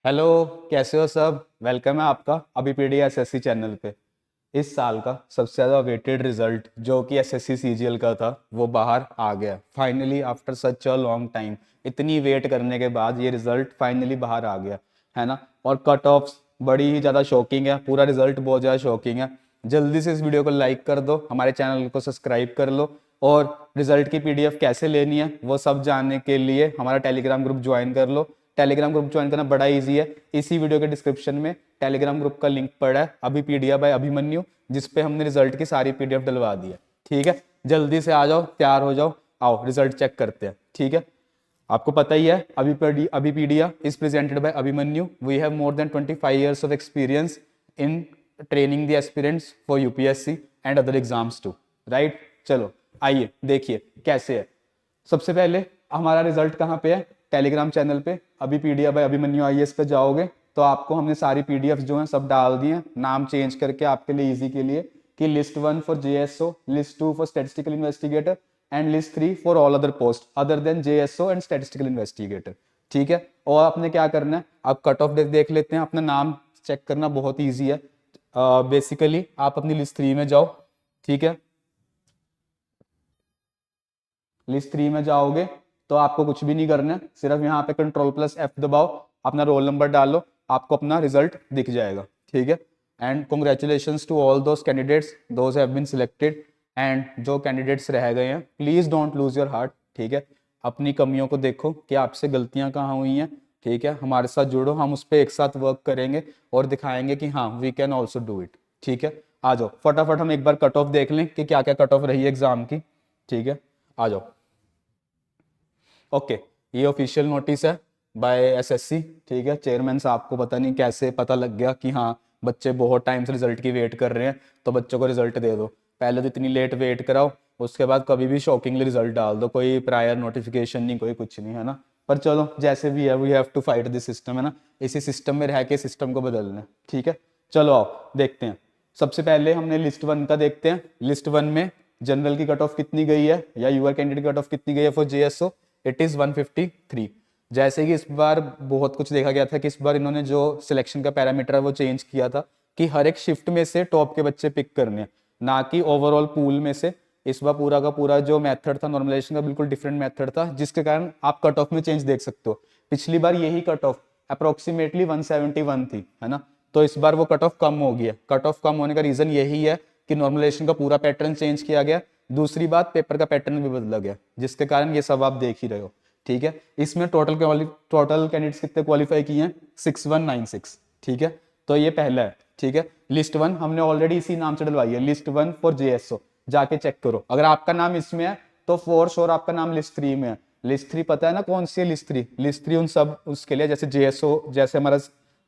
Hello. कैसे हो सब? वेलकम है आपका अभिपीडिया एसएससी चैनल पे। इस साल का सबसे ज़्यादा वेटेड रिजल्ट जो कि एसएससी सीजीएल का था वो बाहर आ गया finally after such a long time. इतनी वेट करने के बाद ये रिजल्ट फाइनली बाहर आ गया, है ना। और कट ऑफ्स बड़ी ही ज़्यादा शॉकिंग है, पूरा रिजल्ट बहुत ज़्यादा शॉकिंग है। जल्दी से इस वीडियो को लाइक कर दो, हमारे चैनल को सब्सक्राइब कर लो, और रिजल्ट की पीडीएफ कैसे लेनी है वो सब जानने के लिए हमारा टेलीग्राम ग्रुप ज्वाइन कर लो। टेलीग्राम ग्रुप ज्वाइन करना बड़ा इजी है। इसी वीडियो के डिस्क्रिप्शन में टेलीग्राम ग्रुप का लिंक पड़ा है, अभी पीडीएफ बाय अभिमन्यु, जिसपे हमने रिजल्ट की सारी पीडीएफ डलवा दी है। ठीक है, जल्दी से आ जाओ, तैयार हो जाओ, आओ रिजल्ट चेक करते हैं। ठीक है, आपको पता ही है Abhipedia is presented by Abhimanyu. We have more than 25 years of experience in training the aspirants for UPSC and other exams too. Right, चलो आइए देखिए कैसे है। सबसे पहले हमारा रिजल्ट कहाँ पे है? टेलीग्राम चैनल पे अभिपीडिया बाय अभिमन्यु आईएएस पे जाओगे तो आपको हमने सारी पीडीएफ जो है सब डाल दी हैं, नाम चेंज करके आपके लिए इजी के लिए, कि list 1 for JSO, list 2 for statistical investigator and list 3 for all other post other than JSO and statistical investigator. ठीक है, और आपने क्या करना है, आप कट ऑफ देख लेते हैं, अपना नाम चेक करना बहुत ईजी है। बेसिकली आप अपनी लिस्ट 3 में जाओ। ठीक है, लिस्ट 3 में जाओगे तो आपको कुछ भी नहीं करना है, सिर्फ यहाँ पे Ctrl+F दबाओ, अपना रोल नंबर डालो, आपको अपना रिजल्ट दिख जाएगा। ठीक है, and congratulations to all those candidates those have been selected. And जो कैंडिडेट्स रह गए हैं please don't lose your heart. ठीक है, अपनी कमियों को देखो कि आपसे गलतियां कहाँ हुई हैं। ठीक है, हमारे साथ जुड़ो, हम उस पर एक साथ वर्क करेंगे और दिखाएंगे कि हाँ we can also do it. ठीक है, आ जाओ फटाफट हम एक बार कट ऑफ देख लें कि क्या क्या कट ऑफ रही है एग्जाम की। ठीक है, आ जाओ। ओके, ये ऑफिशियल नोटिस है बाय एसएससी। ठीक है, चेयरमैन साहब को पता नहीं कैसे पता लग गया कि हाँ बच्चे बहुत टाइम से रिजल्ट की वेट कर रहे हैं तो बच्चों को रिजल्ट दे दो। पहले तो इतनी लेट वेट कराओ, उसके बाद कभी भी शॉकिंगली रिजल्ट डाल दो, कोई प्रायर नोटिफिकेशन नहीं, कोई कुछ नहीं, है ना। पर चलो जैसे भी है, we have to fight this system, है ना। इसी सिस्टम में रह के सिस्टम को बदलना है। ठीक है, चलो आओ देखते हैं। सबसे पहले हमने लिस्ट 1 का देखते हैं। लिस्ट 1 में जनरल की कट ऑफ कितनी गई है या यूआर कैंडिडेट की कट ऑफ कितनी गई है फॉर जेएसओ? It is 153। जैसे कि इस बार बहुत कुछ देखा गया था कि इस बार इन्होंने जो सिलेक्शन का पैरामीटर है वो चेंज किया था कि हर एक शिफ्ट में से टॉप के बच्चे पिक करने हैं, ना कि ओवरऑल पूल में से। इस बार पूरा का पूरा जो मेथड था नॉर्मलाइजेशन का बिल्कुल डिफरेंट मेथड था, जिसके कारण आप कट ऑफ में चेंज देख सकते हो। पिछली बार यही कट ऑफ अप्रोक्सीमेटली 171 थी, है ना। तो इस बार वो कट ऑफ कम हो गया। कट ऑफ कम होने का रीजन यही है कि नॉर्मलाइजेशन का पूरा पैटर्न चेंज किया गया। दूसरी बात, पेपर का पैटर्न भी बदला गया, जिसके कारण ये सब आप देख ही रहे हो। ठीक है, इसमें टोटल कैंडिडेट्स कितने क्वालिफाई किए हैं? 6196। ठीक है, तो ये पहला है। ठीक है, लिस्ट 1 हमने ऑलरेडी इसी नाम से डलवाई है, लिस्ट 1 फॉर जेएसओ। जाके चेक करो, अगर आपका नाम इसमें है तो फॉर श्योर आपका नाम लिस्ट 3 में है। लिस्ट 3 पता है ना कौन सी है? लिस्ट 3, लिस्ट 3 उन सब उसके लिए, जैसे जेएसओ, जैसे हमारा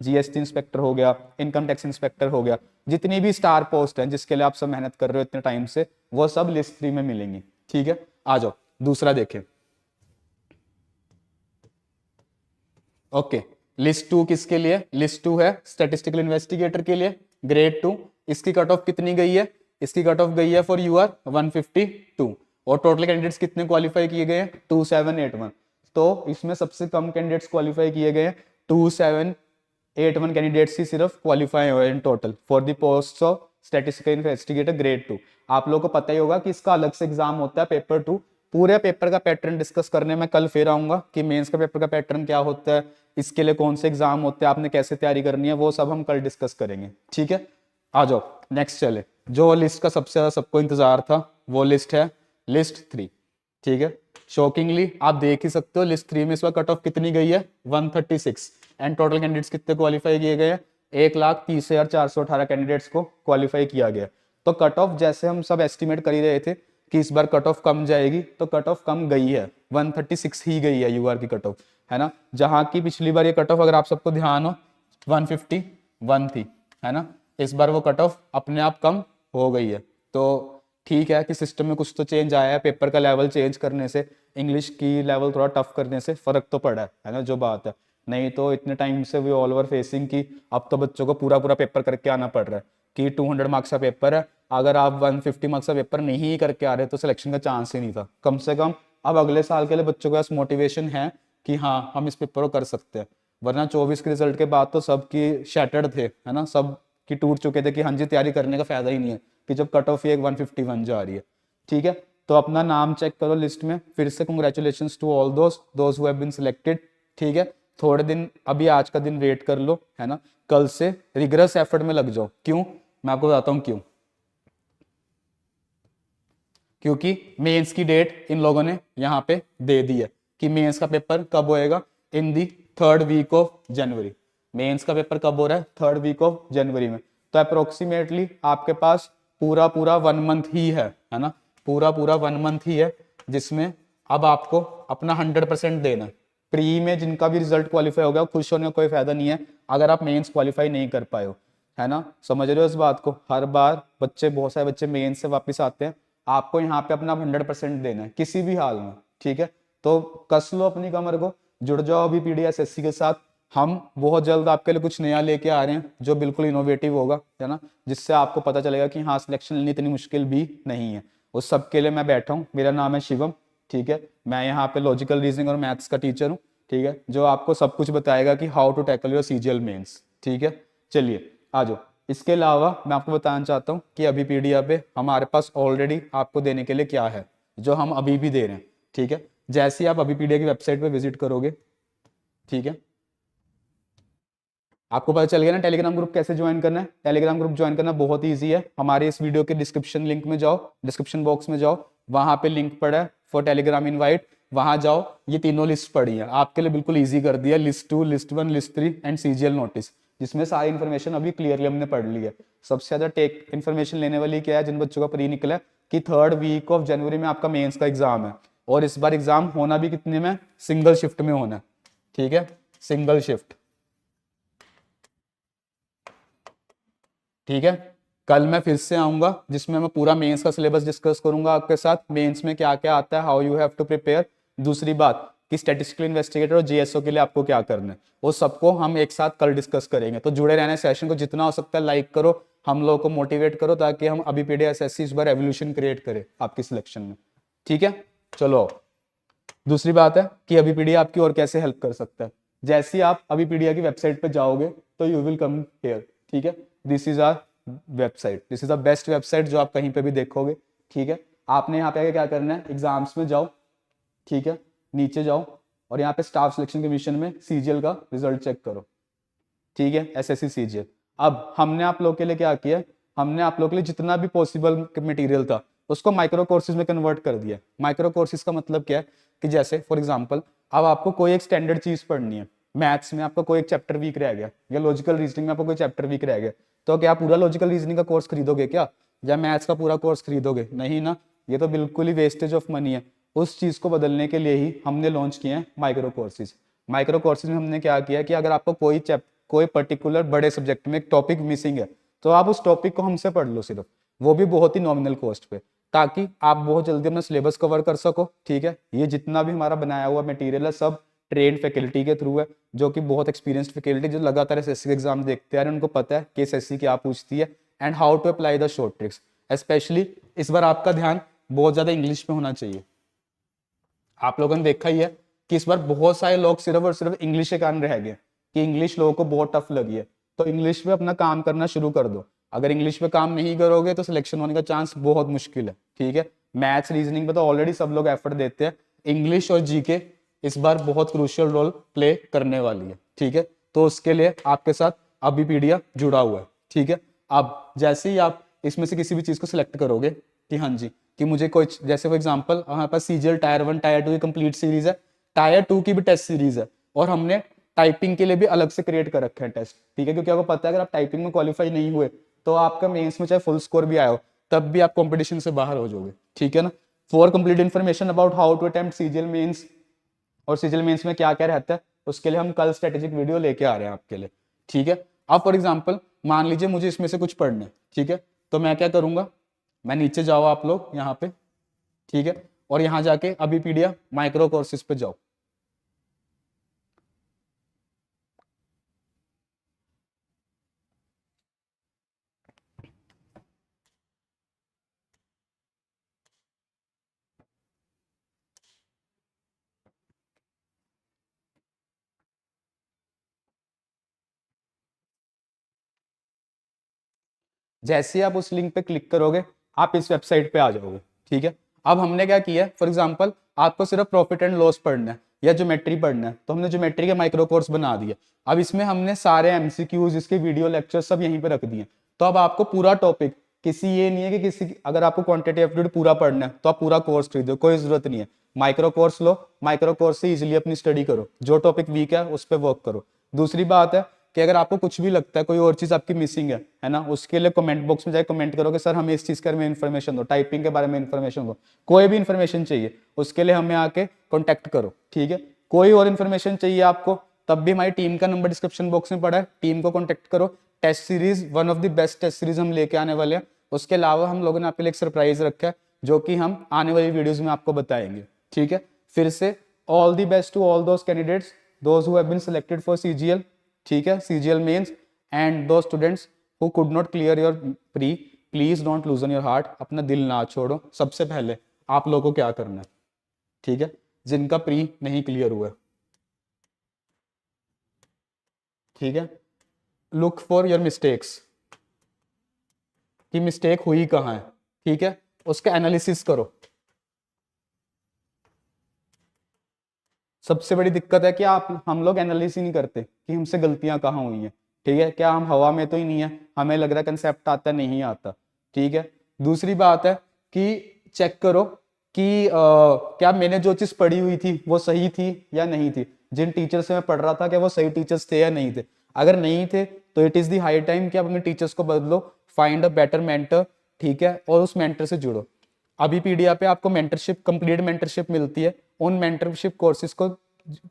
जीएसटी इंस्पेक्टर हो गया, इनकम टैक्स इंस्पेक्टर हो गया, जितनी भी स्टार पोस्ट है जिसके लिए आप सब मेहनत कर रहे हो इतने टाइम से, वो सब लिस्ट 3 में मिलेंगी। ठीक है, आ जाओ दूसरा देखें। ओके, लिस्ट 2 किसके लिए? लिस्ट 2 है स्टैटिस्टिकल इन्वेस्टिगेटर के लिए, ग्रेड 2। इसकी कट ऑफ कितनी गई है? इसकी कट ऑफ गई है फॉर यूआर 152। और टोटल कैंडिडेट्स कितने क्वालिफाई किए गए हैं? 2781। तो इसमें सबसे कम कैंडिडेट्स क्वालिफाई किए गए हैं, 2781 कैंडिडेट्स ही सिर्फ क्वालिफाई हुए in total for the post of statistical investigator grade 2। आप लोगों को पता ही होगा कि इसका अलग से एग्जाम होता है, पेपर 2। पूरे पेपर का पैटर्न डिस्कस करने में कल फिर आऊंगा कि मेंस का पेपर का पैटर्न क्या होता है, इसके लिए कौन से एग्जाम होते हैं, आपने कैसे तैयारी करनी है, वो सब हम कल डिस्कस करेंगे। ठीक है, आ जाओ नेक्स्ट चले। जो लिस्ट का सबसे ज्यादा सबको इंतजार था वो लिस्ट है लिस्ट 3। ठीक है, शॉकिंगली आप देख ही सकते हो लिस्ट 3 में इस बार कट ऑफ कितनी गई है? 136। एंड टोटल कैंडिडेट्स कितने क्वालिफाई किए गए हैं? 1,30,418 कैंडिडेट्स को क्वालिफाई किया गया। तो कट ऑफ जैसे हम सब एस्टिमेट कर ही रहे थे कि इस बार कट ऑफ कम जाएगी, तो कट ऑफ कम गई है, 136 ही गई है यूआर की कट ऑफ, है ना। जहां की पिछली बार ये कट ऑफ, अगर आप सबको ध्यान हो, 151 थी, है ना। इस बार वो कट ऑफ अपने आप कम हो गई है। तो ठीक है कि सिस्टम में कुछ तो चेंज आया है, पेपर का लेवल चेंज करने से, इंग्लिश की लेवल थोड़ा टफ करने से फर्क तो पड़ा है ना, जो बात है। नहीं तो इतने टाइम से वी ऑल ओवर फेसिंग की अब तो बच्चों को पूरा पूरा पेपर करके आना पड़ रहा है कि 200 मार्क्स का पेपर है, अगर आप 150 मार्क्स का पेपर नहीं करके आ रहे तो सिलेक्शन का चांस ही नहीं था। कम से कम अब अगले साल के लिए बच्चों के पास मोटिवेशन है कि हाँ हम इस पेपर को कर सकते हैं। वरना 24 के रिजल्ट के बाद तो सबकी शैटर्ड थे, है ना, सब की टूट चुके थे कि हाँ जी तैयारी करने का फायदा ही नहीं है, कि जब कट ऑफ ही एक 151 जा रही है। ठीक है, तो अपना नाम चेक करो लिस्ट में, फिर से congratulation to all those who have been selected. ठीक है, थोड़े दिन अभी आज का दिन वेट कर लो, है ना, कल से रिगरस एफर्ट में लग जाओ। क्यों, मैं आपको बताता हूँ क्यों। क्योंकि मेंस की डेट इन लोगों ने यहाँ पे दे दी है कि मेंस का पेपर कब होएगा, in the 3rd week of January. Mains का पेपर कब हो रहा है, 3rd वीक ऑफ जनवरी में। तो अप्रोक्सीमेटली आपके पास पूरा पूरा 1 मंथ ही है ना, पूरा पूरा 1 मंथ ही है, जिसमें अब आपको अपना 100% देना है। प्री में जिनका भी रिजल्ट क्वालिफाई हो गया, खुश होने का कोई फायदा नहीं है अगर आप मेंस क्वालिफाई नहीं कर पाए हो, है ना, समझ रहे हो इस बात को। हर बार बच्चे, बहुत सारे बच्चे मेंस से वापस आते हैं, आपको यहाँ पे अपना 100% देना है किसी भी हाल में। ठीक है, तो कस लो अपनी कमर को, जुड़ जाओ अभी पीडीएसएससी के साथ। हम बहुत जल्द आपके लिए कुछ नया लेके आ रहे हैं जो बिल्कुल इनोवेटिव होगा, है ना, जिससे आपको पता चलेगा कि हाँ सिलेक्शन लेनी इतनी मुश्किल भी नहीं है। उस सब के लिए मैं बैठा हूँ, मेरा नाम है शिवम। ठीक है, मैं यहाँ पे लॉजिकल रीजनिंग और मैथ्स का टीचर हूँ। ठीक है, जो आपको सब कुछ बताएगा कि how to tackle your CGL mains. ठीक है, चलिए आ जाओ। इसके अलावा मैं आपको बताना चाहता हूँ कि अभी पीडीएफ पे हमारे पास ऑलरेडी आपको देने के लिए क्या है, जो हम अभी भी दे रहे हैं। ठीक है, जैसे ही आप अभी पीडीएफ की वेबसाइट पे विजिट करोगे, ठीक है, आपको पता चल गया ना टेलीग्राम ग्रुप कैसे ज्वाइन करना है। टेलीग्राम ग्रुप ज्वाइन करना बहुत ईजी है, हमारे इस वीडियो के डिस्क्रिप्शन लिंक में जाओ, डिस्क्रिप्शन बॉक्स में जाओ, वहां पे लिंक पड़ा है फॉर टेलीग्राम इनवाइट, वहां जाओ। ये तीनों लिस्ट पड़ी है, आपके लिए बिल्कुल ईजी कर दिया, list 2, list 1, list 3 and CGL notice, जिसमें सारी इन्फॉर्मेशन अभी क्लियरली हमने पढ़ ली है। सबसे ज्यादा टेक इन्फॉर्मेशन लेने वाली क्या है, जिन बच्चों का प्री निकला है कि 3rd वीक ऑफ जनवरी में आपका मेंस का एग्जाम है, और इस बार एग्जाम होना भी कितने में, सिंगल शिफ्ट में होना है। ठीक है, सिंगल शिफ्ट। ठीक है, कल मैं फिर से आऊंगा जिसमें मैं पूरा मेंस का सिलेबस डिस्कस करूंगा आपके साथ, मेंस में क्या क्या आता है, how you have to prepare. दूसरी बात कि स्टैटिस्टिकल इन्वेस्टिगेटर और जीएसओ के लिए आपको क्या करना है, वो सबको हम एक साथ कल डिस्कस करेंगे। तो जुड़े रहने सेशन को जितना हो सकता है लाइक करो, हम लोगों को मोटिवेट करो, ताकि हम अभी पीडीएसएससी इस बार एवोल्यूशन क्रिएट करें आपकी सिलेक्शन में। ठीक है, चलो। दूसरी बात है कि अभी पीडीएफ आपकी और कैसे हेल्प कर सकता है। जैसे ही आप अभी पीडीएफ की वेबसाइट पे जाओगे तो यू विल कम हियर। ठीक है, this is our website, this is the best website जो आप कहीं पे भी देखोगे। ठीक है, आपने यहाँ पे आके क्या करना है, एग्जाम्स में जाओ। ठीक है, नीचे जाओ और यहाँ पे स्टाफ सिलेक्शन कमीशन में सीजीएल का रिजल्ट चेक करो। ठीक है, एसएससी सीजीएल। अब हमने आप लोग के लिए क्या किया, हमने आप लोग के लिए जितना भी पॉसिबल मटेरियल था उसको माइक्रो कोर्सेज में कन्वर्ट कर दिया। माइक्रो कोर्सेज का मतलब क्या है कि जैसे फॉर एग्जांपल अब आपको कोई एक स्टैंडर्ड चीज पढ़नी है, मैथ्स में आपका कोई एक चैप्टर वीक रह गया, या लॉजिकल रीजनिंग में आपको कोई चैप्टर वीक रह गया, तो क्या पूरा लॉजिकल रीजनिंग का कोर्स खरीदोगे क्या, या मैथ्स का पूरा कोर्स खरीदोगे, नहीं ना, ये तो बिल्कुल ही वेस्टेज ऑफ मनी है। उस चीज को बदलने के लिए ही हमने लॉन्च किए हैं माइक्रो कोर्सेज। माइक्रो कोर्सेज में हमने क्या किया कि अगर आपको कोई पर्टिकुलर बड़े सब्जेक्ट में एक टॉपिक मिसिंग है, तो आप उस टॉपिक को हमसे पढ़ लो सिर्फ, वो भी बहुत ही नॉमिनल कॉस्ट पे, ताकि आप बहुत जल्दी अपना सिलेबस कवर कर सको। ठीक है, ये जितना भी हमारा बनाया हुआ मटेरियल है सब ट्रेन फैकल्टी के थ्रू है, जो कि बहुत एक्सपीरियंस्ड फैकल्टी जो लगातार एसएससी एग्जाम देखते आ रहे हैं, उनको पता है कि एसएससी क्या पूछती है and how to apply the short tricks. Specially इस बार आपका ध्यान बहुत ज्यादा इंग्लिश पे होना चाहिए। आप लोगों ने देखा ही है कि इस बार बहुत सारे लोग सिर्फ और सिर्फ इंग्लिश के कारण रह गए, कि इंग्लिश लोगों को बहुत टफ लगी है। तो इंग्लिश पे अपना काम करना शुरू कर दो। अगर इंग्लिश पे काम नहीं करोगे तो सिलेक्शन होने का चांस बहुत मुश्किल है। ठीक है, मैथ्स रीजनिंग पे तो ऑलरेडी सब लोग एफर्ट देते हैं, इंग्लिश और जीके इस बार बहुत क्रूशियल रोल प्ले करने वाली है। ठीक है, तो उसके लिए आपके साथ अभी पीडीएफ जुड़ा हुआ है। ठीक है, अब जैसे ही आप इसमें से किसी भी चीज को सिलेक्ट करोगे कि हाँ जी, कि मुझे कोई, जैसे फॉर एग्जांपल हमारे पास सीजीएल टायर 1 टायर 2 की कंप्लीट सीरीज है, टायर 2 की भी टेस्ट सीरीज है, और हमने टाइपिंग के लिए भी अलग से क्रिएट कर रखे हैं टेस्ट। ठीक है, क्योंकि आपको पता है अगर आप टाइपिंग में क्वालिफाई नहीं हुए तो आपका मेंस में चाहे फुल स्कोर भी आया हो तब भी आप कंपटीशन से बाहर हो जाओगे। ठीक है ना, for complete information about how to attempt CGL mains और सीजीएल मेंस में क्या क्या रहता है, उसके लिए हम कल स्ट्रेटेजिक वीडियो लेके आ रहे हैं आपके लिए। ठीक है, अब फॉर एग्जांपल मान लीजिए मुझे इसमें से कुछ पढ़ना है। ठीक है, तो मैं क्या करूंगा, मैं नीचे जाओ आप लोग यहाँ पे। ठीक है, और यहाँ जाके अभी पीडीएफ माइक्रो कोर्सेज पे जाओ। जैसे ही आप उस लिंक पे क्लिक करोगे आप इस वेबसाइट पे आ जाओगे। ठीक है, अब हमने क्या किया है, फॉर एग्जांपल आपको सिर्फ प्रॉफिट एंड लॉस पढ़ना है या ज्योमेट्री पढ़ना है, तो हमने ज्योमेट्री के माइक्रो कोर्स बना दिया। अब इसमें हमने सारे एमसीक्यूज, इसके वीडियो लेक्चर सब यहीं पे रख दिए। तो अब आपको पूरा टॉपिक, किसी ये नहीं है कि किसी, अगर आपको क्वांटिटी एप्टीट्यूड पूरा पढ़ना है तो आप पूरा कोर्स खरीदो, कोई जरूरत नहीं है। माइक्रो कोर्स लो, माइक्रो कोर्स से इजीली अपनी स्टडी करो, जो टॉपिक वीक है उस पर वर्क करो। दूसरी बात है कि अगर आपको कुछ भी लगता है कोई और चीज आपकी मिसिंग है ना, उसके लिए कमेंट बॉक्स में जाके कमेंट करो कि सर हमें इस चीज के बारे में इन्फॉर्मेशन दो, टाइपिंग के बारे में इन्फॉर्मेशन दो, कोई भी इन्फॉर्मेशन चाहिए उसके लिए हमें आके कॉन्टेक्ट करो। ठीक है, कोई और इन्फॉर्मेशन चाहिए आपको तब भी हमारी टीम का नंबर डिस्क्रिप्शन बॉक्स में पड़ा है, टीम को कॉन्टेक्ट करो। Test series one of the best test series हम लेके आने वाले हैं। उसके अलावा हम लोगों ने आपके लिए एक सरप्राइज रखा है जो कि हम आने वाली वीडियोस में आपको बताएंगे। ठीक है, फिर से all the best to all those candidates those who have been selected for CGL. ठीक है, CGL mains and those students who could not clear your pre, please don't loosen your heart, अपना दिल ना छोड़ो। सबसे पहले आप लोगों को क्या करना है, ठीक है, जिनका प्री नहीं क्लियर हुआ, ठीक है, लुक फॉर योर मिस्टेक्स, कि मिस्टेक हुई कहाँ है। ठीक है, उसका एनालिसिस करो। सबसे बड़ी दिक्कत है कि हम लोग एनालिसिस ही नहीं करते कि हमसे गलतियां कहाँ हुई हैं। ठीक है, क्या हम हवा में तो ही नहीं है, हमें लग रहा है कंसेप्ट आता नहीं आता। ठीक है, दूसरी बात है कि चेक करो कि क्या मैंने जो चीज पढ़ी हुई थी वो सही थी या नहीं थी, जिन टीचर से मैं पढ़ रहा था क्या वो सही टीचर्स थे या नहीं थे। अगर नहीं थे तो it is the high time कि आप अपने टीचर्स को बदलो, फाइंड अ बेटर मेंटर। ठीक है, और उस मेंटर से जुड़ो। अभी पीडीएफ पे आपको मेंटरशिप, कंप्लीट मेंटरशिप मिलती है। उन मेंटरशिप कोर्सेज को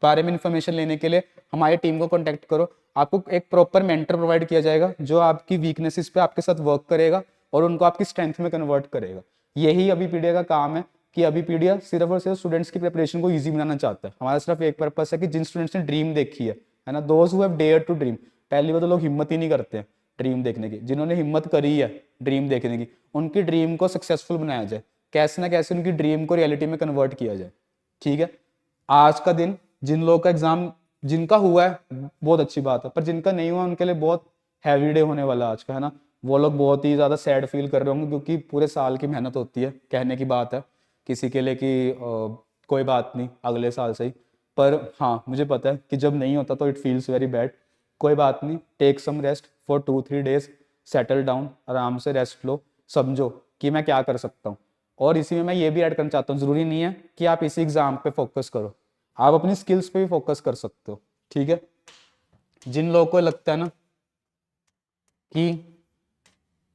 बारे में इंफॉर्मेशन लेने के लिए हमारी टीम को कांटेक्ट करो। आपको एक प्रॉपर मेंटर प्रोवाइड किया जाएगा जो आपकी वीकनेसेस पे आपके साथ वर्क करेगा और उनको आपकी स्ट्रेंथ में कन्वर्ट करेगा। यही अभी पीडिया का काम है कि अभी पीडिया सिर्फ और सिर्फ स्टूडेंट्स की प्रिपरेशन को ईजी बनाना चाहता है। हमारा सिर्फ एक पर्पस है कि जिन स्टूडेंट्स ने ड्रीम देखी है ना, those who have dare to dream. पहली बार तो लोग हिम्मत ही नहीं करते हैं ड्रीम देखने की, जिन्होंने हिम्मत करी है ड्रीम देखने की उनकी ड्रीम को सक्सेसफुल बनाया जाए, कैसे ना कैसे उनकी ड्रीम को रियलिटी में कन्वर्ट किया जाए। ठीक है, आज का दिन जिन लोगों का एग्जाम, जिनका हुआ है बहुत अच्छी बात है, पर जिनका नहीं हुआ उनके लिए बहुत हैवी डे होने वाला आज का, है ना। वो लोग बहुत ही ज़्यादा सैड फील कर रहे होंगे क्योंकि पूरे साल की मेहनत होती है। कहने की बात है किसी के लिए कि कोई बात नहीं अगले साल से ही, पर हाँ मुझे पता है कि जब नहीं होता तो इट फील्स वेरी बैड। कोई बात नहीं, take some rest for 2-3 days, settle down, आराम से रेस्ट लो, समझो कि मैं क्या कर सकता हूँ। और इसी में मैं ये भी ऐड करना चाहता हूँ, ज़रूरी नहीं है कि आप इसी एग्जाम पे फोकस करो, आप अपनी स्किल्स पे भी फोकस कर सकते हो। ठीक है, जिन लोगों को लगता है ना कि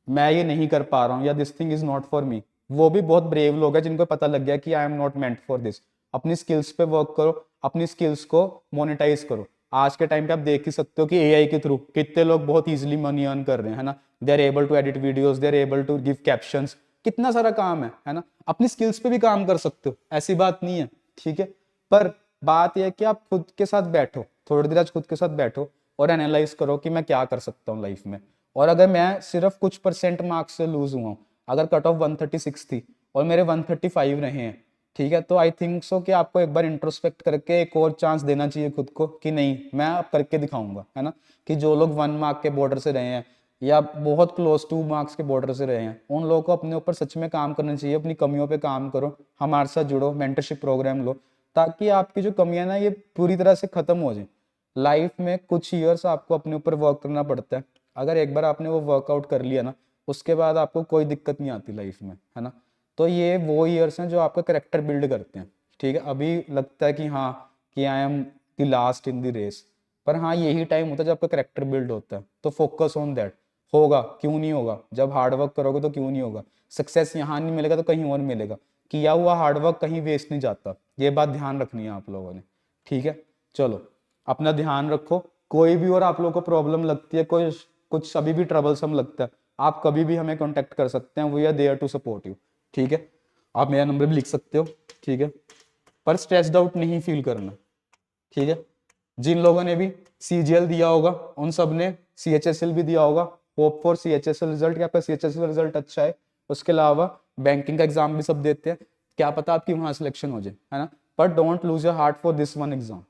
मैं ये नहीं कर पा रहा हूँ या this thing is not for me, वो भी बहुत ब्रेव लोग हैं जिनको पता लग गया कि I am not meant for this. अपनी स्किल्स पे वर्क करो, अपनी स्किल्स को मोनेटाइज करो। आज के टाइम पे आप देख ही सकते हो कि एआई के थ्रू कितने लोग बहुत इजीली मनी अर्न कर रहे हैं, है ना। They are able to edit videos, they are able to give captions, कितना सारा काम है ना। अपनी स्किल्स पे भी काम कर सकते हो, ऐसी बात नहीं है। ठीक है, पर बात यह है कि आप खुद के साथ बैठो, थोड़ी देर आज खुद के साथ बैठो और एनालाइज करो कि मैं क्या कर सकता हूँ लाइफ में। और अगर मैं सिर्फ कुछ परसेंट मार्क्स से लूज हुआ हूँ, अगर कट ऑफ 136 थी और मेरे 135 रहे हैं, ठीक है, तो आई थिंक सो कि आपको एक बार इंट्रोस्पेक्ट करके एक और चांस देना चाहिए खुद को कि नहीं मैं अब करके दिखाऊंगा, है ना। कि जो लोग 1 मार्क के बॉर्डर से रहे हैं या बहुत क्लोज 2 मार्क्स के बॉर्डर से रहे हैं, उन लोगों को अपने ऊपर सच में काम करना चाहिए। अपनी कमियों पे काम करो, हमारे साथ जुड़ो, मेंटरशिप प्रोग्राम लो, ताकि आपकी जो कमियां ना ये पूरी तरह से खत्म हो जाए। लाइफ में कुछ ईयर्स आपको अपने ऊपर वर्क करना पड़ता है, अगर एक बार आपने वो वर्कआउट कर लिया ना उसके बाद आपको कोई दिक्कत नहीं आती लाइफ में, है ना। तो ये वो ईयर्स हैं जो आपका करेक्टर बिल्ड करते हैं। ठीक है, अभी लगता है कि हाँ कि I am the last in the race, पर हाँ यही टाइम होता है जब आपका करेक्टर बिल्ड होता है। तो फोकस ऑन दैट, होगा क्यों नहीं होगा, जब हार्ड वर्क करोगे तो क्यों नहीं होगा। सक्सेस यहाँ नहीं मिलेगा तो कहीं और मिलेगा, किया हुआ हार्ड वर्क कहीं वेस्ट नहीं जाता, ये बात ध्यान रखनी है आप लोगों ने। ठीक है, चलो अपना ध्यान रखो। कोई भी और आप लोगों को प्रॉब्लम लगती है, कोई कुछ अभी भी ट्रबलसम लगता है, आप कभी भी हमें कांटेक्ट कर सकते हैं, we are there to support you. ठीक है, आप मेरा नंबर भी लिख सकते हो। ठीक है, पर स्ट्रेस्ड आउट नहीं फील करना। ठीक है, जिन लोगों ने भी सीजीएल दिया होगा उन सब ने सीएचएसएल भी दिया होगा। होप फॉर सीएचएसएल रिजल्ट, कि आपका सीएचएसएल रिजल्ट अच्छा है। उसके अलावा बैंकिंग का एग्जाम भी सब देते हैं, क्या पता आपकी वहां सिलेक्शन हो जाए, है ना। पर don't lose your heart for this one exam.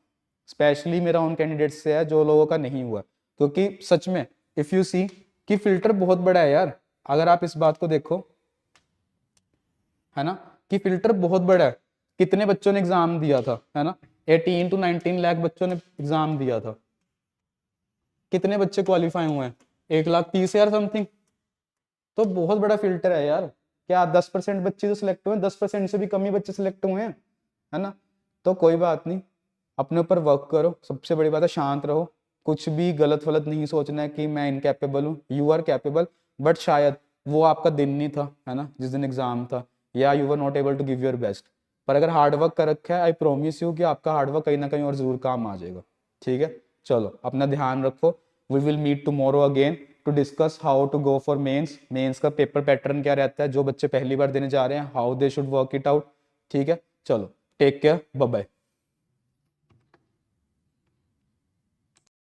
Specially मेरा उन कैंडिडेट्स से है जो लोगों का नहीं हुआ, क्योंकि सच में इफ यू सी कि फिल्टर बहुत बड़ा है यार। अगर आप इस बात को देखो, है ना, कि फिल्टर बहुत बड़ा है। कितने बच्चों ने एग्जाम दिया था, है ना, 18 to 19 लाख बच्चों ने एग्जाम दिया था। कितने बच्चे क्वालिफाई हुए हैं? 1,30,000 समथिंग। तो बहुत बड़ा फिल्टर है यार। क्या 10% बच्चे जो सिलेक्ट हुए हैं, 10% से भी कम ही बच्चे सिलेक्ट हुए हैं, है ना। तो कोई बात नहीं, अपने ऊपर वर्क करो। सबसे बड़ी बात है शांत रहो, कुछ भी गलत वलत नहीं सोचना है कि मैं इनकैपेबल हूँ। यू आर कैपेबल, बट शायद वो आपका दिन नहीं था, है ना, जिस दिन एग्जाम था, या you are not able to give your best. पर अगर हार्ड वर्क कर रखा है, आई प्रोमिस यू कि आपका हार्ड वर्क कहीं ना कहीं और जरूर काम आ जाएगा। ठीक है, चलो अपना ध्यान रखो। We will meet tomorrow again to discuss how to go for mains का पेपर पैटर्न क्या रहता है, जो बच्चे पहली बार देने जा रहे हैं, how they should work it out. ठीक है, चलो टेक केयर, बाय बाय।